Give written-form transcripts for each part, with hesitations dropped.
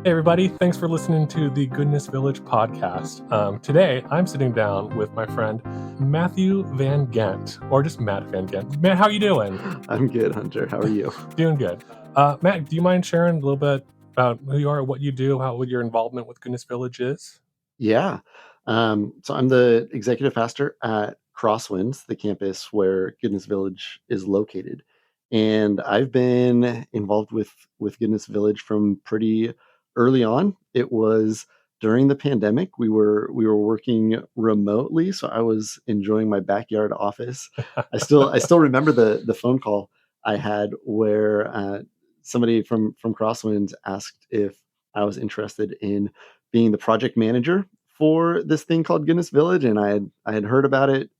Hey, everybody. Thanks for listening to the Goodness Village podcast. Today, I'm sitting down with my friend Matthew Van Gent, or just Matt Van Gent. Matt, how you doing? I'm good, Hunter. How are you? Doing good. Matt, do you mind sharing a little bit about who you are, what you do, how what your involvement with Goodness Village is? Yeah. So I'm the executive pastor at Crosswinds, the campus where Goodness Village is located. And I've been involved with Goodness Village from pretty early on. It was during the pandemic. We were working remotely, so I was enjoying my backyard office. I still remember the phone call I had where somebody from Crosswinds asked if I was interested in being the project manager for this thing called Goodness Village, and I had heard about it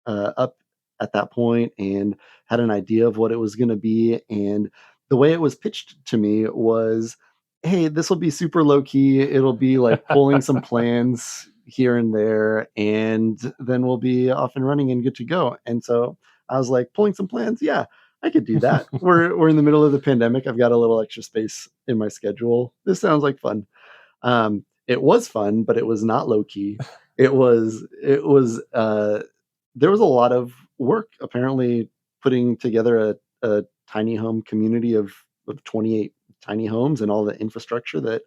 up at that point and had an idea of what it was going to be. And the way it was pitched to me was, "Hey, this will be super low key. It'll be like pulling some plans here and there, and then we'll be off and running and good to go." And so I was like, "Pulling some plans, yeah." I could do that. We're in the middle of the pandemic. I've got a little extra space in my schedule. This sounds like fun. It was fun, but it was not low key. It was there was a lot of work apparently putting together a tiny home community of 28 tiny homes and all the infrastructure that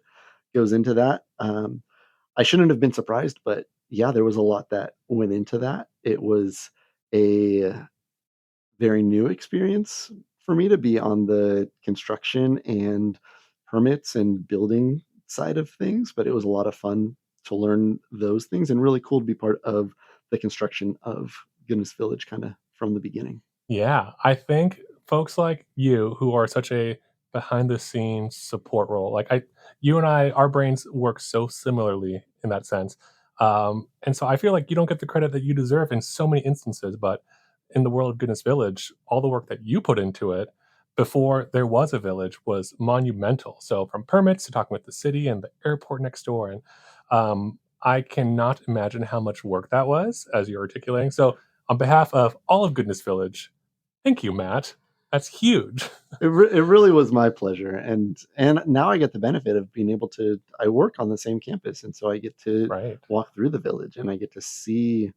goes into that. I shouldn't have been surprised, but yeah, there was a lot that went into that. It was a very new experience for me to be on the construction and permits and building side of things, but it was a lot of fun to learn those things and really cool to be part of the construction of Goodness Village kind of from the beginning. Yeah, I think folks like you who are such a behind the scenes support role, you and I, our brains work so similarly in that sense. And so I feel like you don't get the credit that you deserve in so many instances, but in the world of Goodness Village, all the work that you put into it before there was a village was monumental. So from permits to talking with the city and the airport next door. And I cannot imagine how much work that was as you're articulating. So on behalf of all of Goodness Village, thank you, Matt. That's huge. It really was my pleasure, and now I get the benefit of being able to. I work on the same campus, and so I get to Right. walk through the village, and I get to see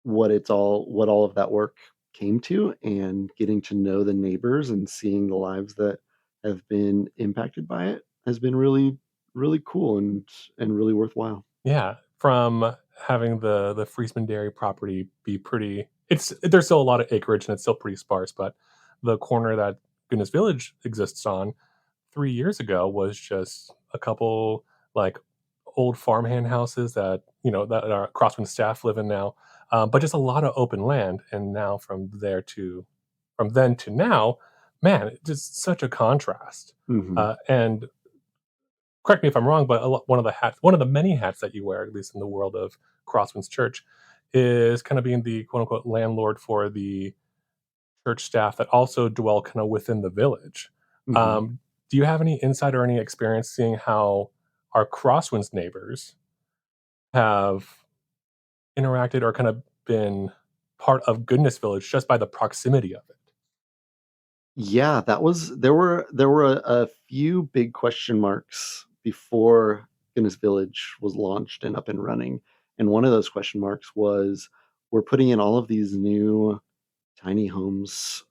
what all of that work came to, and getting to know the neighbors and seeing the lives that have been impacted by it has been really cool and really worthwhile. Yeah. From having the Friesman Dairy property be pretty it's there's still a lot of acreage and it's still pretty sparse, but the corner that Goodness Village exists on 3 years ago was just a couple, like, old farmhand houses that, that our Crossman staff live in now, but just a lot of open land, and now from then to now, man, it's just such a contrast, Hmm. and correct me if I'm wrong, but one of the many hats that you wear, at least in the world of Crossman's Church, is kind of being the quote unquote landlord for the church staff that also dwell kind of within the village. Hmm. Um, do you have any insight or any experience seeing how our Crosswinds neighbors have interacted or kind of been part of Goodness Village just by the proximity of it? Yeah, that was there were a few big question marks before Guinness Village was launched and up and running, and one of those question marks was we're putting in all of these new tiny homes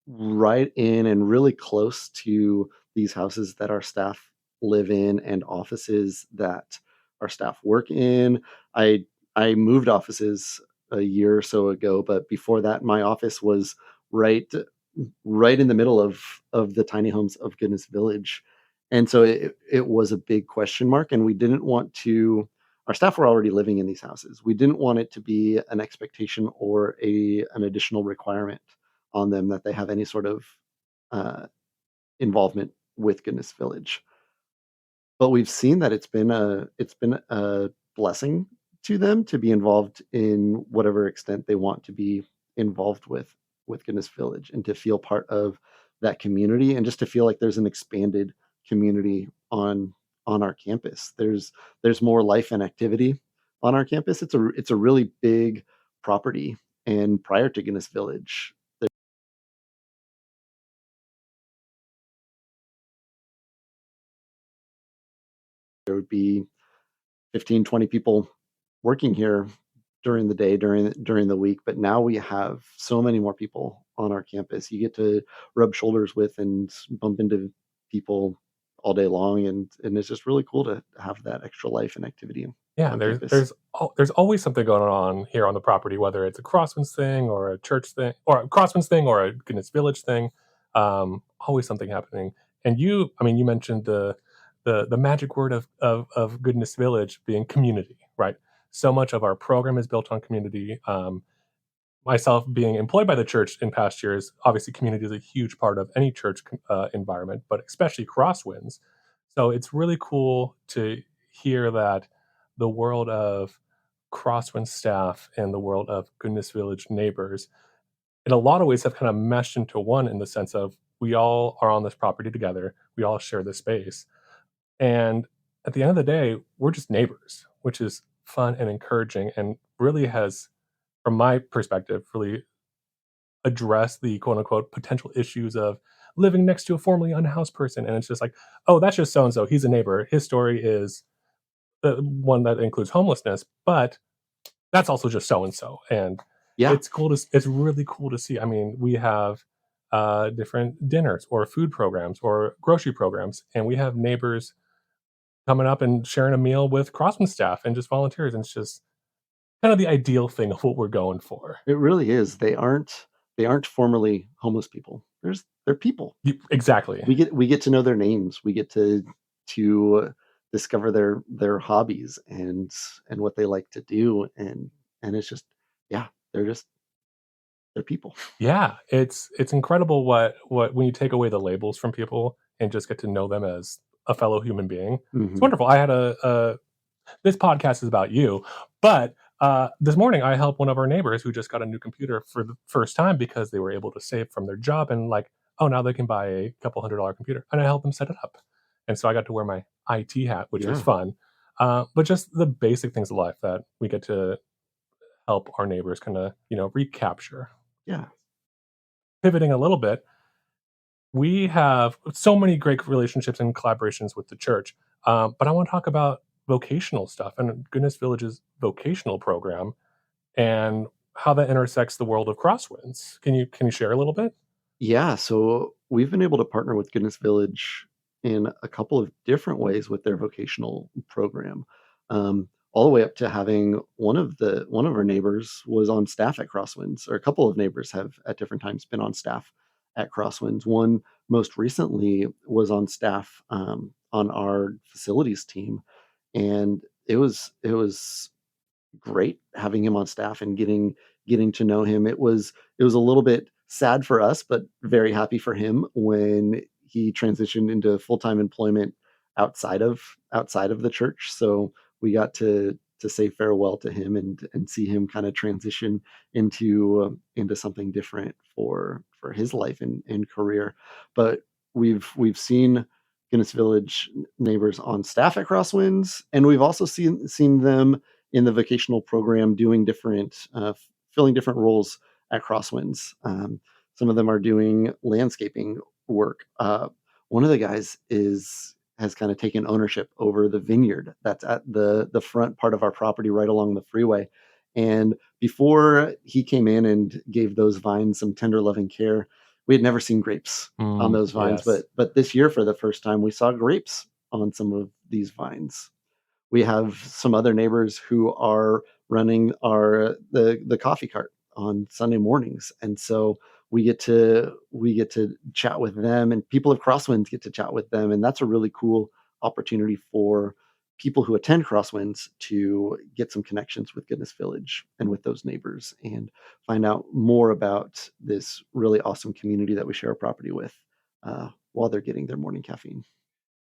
right in and really close to these houses that our staff live in and offices that our staff work in. I moved offices a year or so ago, but before that my office was right right in the middle of the tiny homes of Goodness Village. And so it was a big question mark, and we didn't want to our staff were already living in these houses. We didn't want it to be an expectation or a an additional requirement on them that they have any sort of uh, involvement with Goodness Village. But we've seen that it's been a blessing to them to be involved in whatever extent they want to be involved with Goodness Village and to feel part of that community and just to feel like there's an expanded community on our campus. There's more life and activity on our campus. It's a really big property, and prior to Goodness Village, would be 15, 20 people working here during the day, during the week, but now we have so many more people on our campus. You get to rub shoulders with and bump into people all day long, and it's just really cool to have that extra life and activity Yeah, on campus. there's always something going on here on the property, whether it's a Crosswinds thing or a church thing, or a Crosswinds thing or a Goodness Village thing. Always something happening. And I mean, you mentioned the magic word of Goodness Village being community, right? So much of our program is built on community. Myself being employed by the church in past years, obviously community is a huge part of any church environment, but especially Crosswinds. So it's really cool to hear that the world of Crosswind staff and the world of Goodness Village neighbors, in a lot of ways, have kind of meshed into one in the sense of we all are on this property together. We all share this space. And at the end of the day, we're just neighbors, which is fun and encouraging and really has, from my perspective, really address the quote unquote potential issues of living next to a formerly unhoused person. And it's just like, oh, that's just so and so. He's a neighbor. His story is the one that includes homelessness, but that's also just so and so. And Yeah, it's really cool to see. I mean, we have different dinners or food programs or grocery programs, and we have neighbors coming up and sharing a meal with Crossman staff and just volunteers. And it's just kind of the ideal thing of what we're going for. it really is. They aren't formerly homeless people. They're people. Exactly. We get to know their names. We get to discover their hobbies and what they like to do, and it's just yeah, they're people. Yeah, it's incredible what when you take away the labels from people and just get to know them as a fellow human being. It's Mhm. wonderful. I had a this podcast is about you, but this morning I helped one of our neighbors who just got a new computer for the first time because they were able to save from their job and like, oh, now they can buy a couple $100 computer, and I helped them set it up. And so I got to wear my IT hat, which was Yeah, fun. But just the basic things of life that we get to help our neighbors kind of recapture. yeah. Pivoting a little bit, we have so many great relationships and collaborations with the church. But I want to talk about vocational stuff and Goodness Village's vocational program and how that intersects the world of Crosswinds. Can you share a little bit? Yeah, so we've been able to partner with Goodness Village in a couple of different ways with their vocational program. All the way up to having one of our neighbors was on staff at Crosswinds, or a couple of neighbors have at different times been on staff at Crosswinds. One most recently was on staff on our facilities team, and it was great having him on staff and getting to know him. It was a little bit sad for us, but very happy for him when he transitioned into full-time employment outside of the church. So we got to say farewell to him and see him kind of transition into something different for his life and career. But we've seen Guinness Village neighbors on staff at Crosswinds, and we've also seen them in the vocational program doing filling different roles at Crosswinds. Some of them are doing landscaping work. One of the guys has kind of taken ownership over the vineyard that's at the front part of our property right along the freeway. And before he came in and gave those vines some tender loving care, we had never seen grapes on those vines. Yes. But this year, for the first time, we saw grapes on some of these vines. We have some other neighbors who are running the coffee cart on Sunday mornings, and so we get to chat with them, and people of Crosswinds get to chat with them, and that's a really cool opportunity for people who attend Crosswinds to get some connections with Goodness Village and with those neighbors, and find out more about this really awesome community that we share a property with while they're getting their morning caffeine.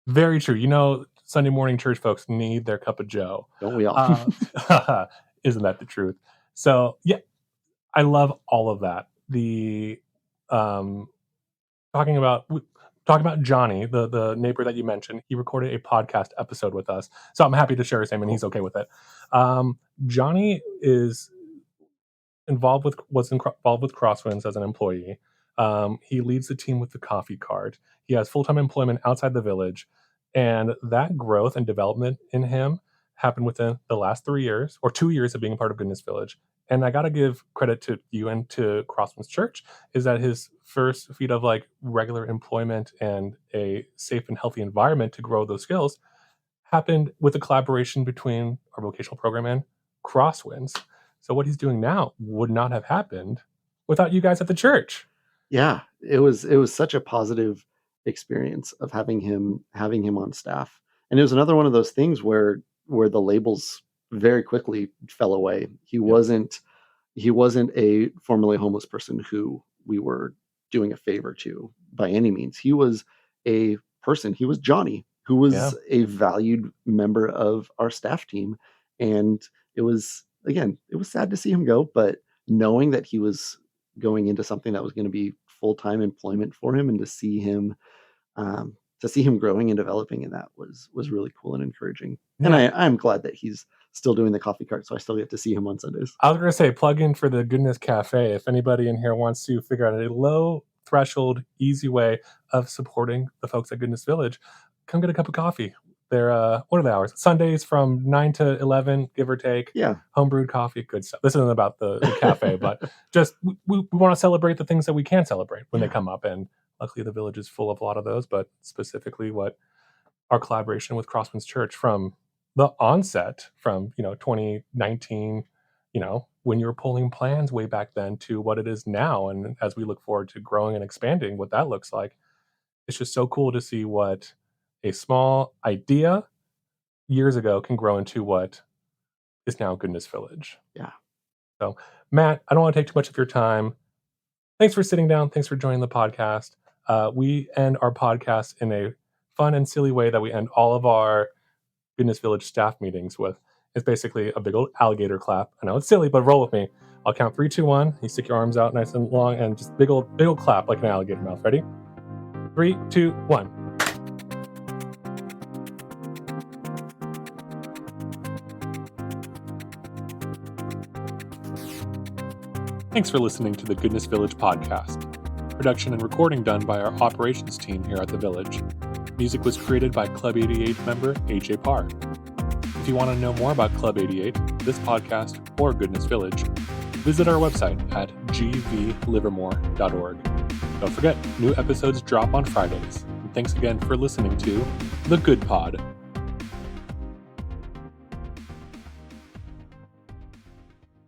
Very true. Sunday morning church folks need their cup of joe. Don't we all? Uh, isn't that the truth? So, yeah, I love all of that. Um, talking about talking about Johnny, the neighbor that you mentioned, he recorded a podcast episode with us, so I'm happy to share his name, and Cool. he's okay with it. Johnny is involved with Crosswinds as an employee. He leads the team with the coffee cart. He has full time employment outside the village, And that growth and development in him happened within the last 3 years or 2 years of being a part of Goodness Village. And I gotta give credit to you and to Crossman's Church is that his first feet of, like, regular employment and a safe and healthy environment to grow those skills happened with a collaboration between our vocational program and Crosswinds. So what he's doing now would not have happened without you guys at the church. Yeah, it was such a positive experience of having him on staff. And it was another one of those things where the labels very quickly fell away. Yep. He wasn't a formerly homeless person who we were doing a favor to by any means. He was a person. He was Johnny, who Yeah. was a valued member of our staff team. And it was sad to see him go, but knowing that he was going into something that was going to be full-time employment for him and to see him growing and developing in that was really cool and encouraging. And Yeah. I'm glad that he's still doing the coffee cart, so I still get to see him on Sundays. I was gonna say plug in for the Goodness Cafe if anybody in here wants to figure out a low threshold, easy way of supporting the folks at Goodness Village. Come get a cup of coffee. They're what are the hours? Sundays from 9 to 11, give or take. Yeah. Homebrewed coffee, good stuff. This isn't about the cafe, but just we want to celebrate the things that we can celebrate when they Yeah. come up. And luckily, the village is full of a lot of those. But specifically, what our collaboration with Crossman's Church from the onset, from 2019, when you were pulling plans way back then to what it is now, and as we look forward to growing and expanding, what that looks like. It's just so cool to see what a small idea years ago can grow into what is now Goodness Village. Yeah. So, Matt, I don't want to take too much of your time. Thanks for sitting down. Thanks for joining the podcast. We end our podcast in a fun and silly way that we end all of our Goodness Village staff meetings with. It's basically a big old alligator clap. I know it's silly, but roll with me. I'll count 3, 2, 1. You stick your arms out nice and long and just big old clap like an alligator mouth. Ready? 3, 2, 1. Thanks for listening to the Goodness Village podcast. Production and recording done by our operations team here at the Village. Music was created by Club 88 member AJ Parr. If you want to know more about Club 88, this podcast, or Goodness Village, visit our website at gvlivermore.org. Don't forget, new episodes drop on Fridays. And thanks again for listening to The Good Pod.